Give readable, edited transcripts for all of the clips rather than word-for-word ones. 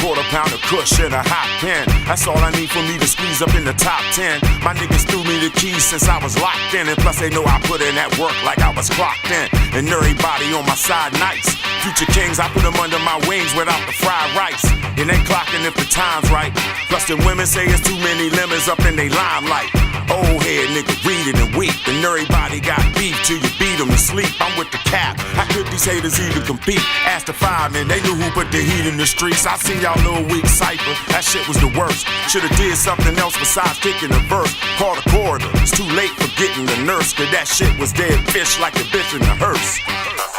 quarter pound of kush and a hot pen. That's all I need for me to squeeze up in the top 10. My niggas threw me the keys since I was locked in, and plus they know I put in that work like I was clocked in. And everybody on my side nice. Future kings, I put them under my wings without the fried rice. And they clocking if the time's right. Plus the women say it's too many lemons up in they limelight. Old head nigga read it and weep, and everybody got beef till you beat them to sleep. I'm with the cap. How could these haters even compete? Ask the firemen, they knew who put the heat in the streets. I seen y'all little weak cypher, that shit was the worst. Should've did something else besides kicking a verse. Called a coroner, it's too late for getting the nurse, cause that shit was dead fish like a bitch in the hearse.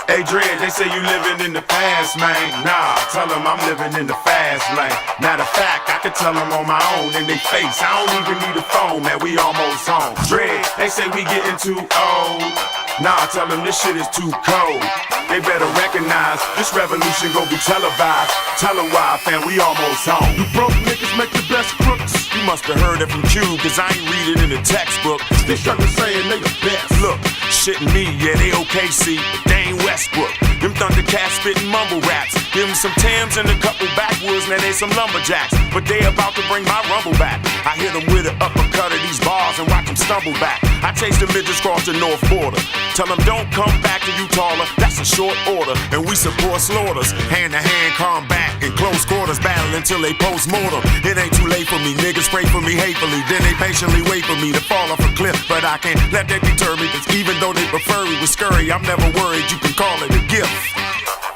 Hey Dread, they say you living in the past, man. Nah, tell them I'm living in the fast lane. Matter of fact, I can tell them on my own in their face. I don't even need a phone, man, we almost home. Dread, they say we getting too old. Nah, tell them this shit is too cold. They better recognize this revolution gon' be televised. Tell them why, fam, we almost home. You broke niggas make the best crooks. You must have heard it from Q, cause I ain't read it in the textbook. They started saying they the best. Look, shitting me, yeah, they OKC, but they ain't Westbrook. Them Thundercats spitting mumble raps. Give them some Timbs and a couple backwoods, now they some lumberjacks. But they about to bring my rumble back. I hit them with an uppercut of these bars and watch them stumble back. I chase the midgets across the north border. Tell them don't come back till you taller, that's a short order. And we support slaughters, hand to hand combat in close quarters, battle until they post-mortem. It ain't too late for me, niggas pray for me hatefully, then they patiently wait for me to fall off a cliff. But I can't let that deter me, cause even though they prefer me with scurry, I'm never worried, you can call it a gift.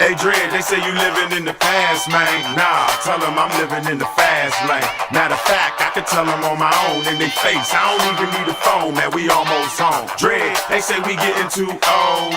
Hey Dread, they say you living in the past, man. Nah, tell them I'm living in the fast lane. Matter of fact, I can tell them on my own in their face. I don't even need a phone, man, we almost home. Dread, they say we getting too old.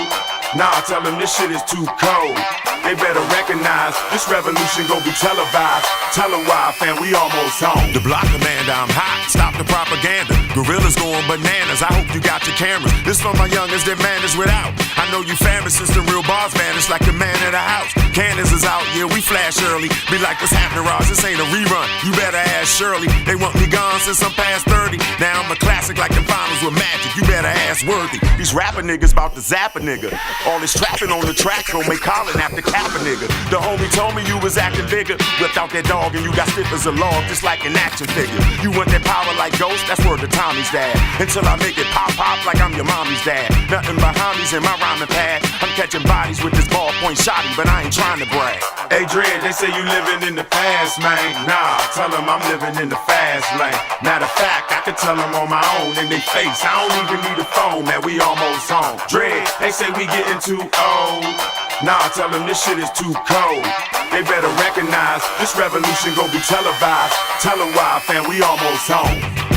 Nah, tell them this shit is too cold. They better recognize this revolution gon' be televised. Tell them why, fam, we almost home. The block commander, I'm hot, stop the propaganda. Gorillas going bananas, I hope you got your cameras. This for my youngest that manage without. I know you famous since the real bars vanish like the man in the house. Candace is out, yeah, we flash early. Be like, what's happening, Ross? This ain't a rerun. You better ask Shirley. They want me gone since I'm past 30. Now I'm a classic like the finals with Magic. You better ask Worthy. These rapper niggas bout to zap a nigga. All this trapping on the track gon' make Colin have to cap a nigga. The homie told me you was acting bigger. Whipped out that dog and you got stiff as a log, just like an action figure. You want that power like Ghost? That's word to Tommy's dad. Until I make it pop like I'm your mommy's dad. Nothing but homies in my rhyming pad. I'm catching bodies with this ballpoint shotty, but I ain't trying to brag. Hey Dread, they say you living in the past, man. Nah, tell them I'm living in the fast lane. Matter of fact, I can tell them on my own in their face. I don't even need a phone, man, we almost home. Dread, they say we getting too old. Nah, tell them this shit is too cold. They better recognize this revolution gon' be televised. Tell them why, fam, we almost home.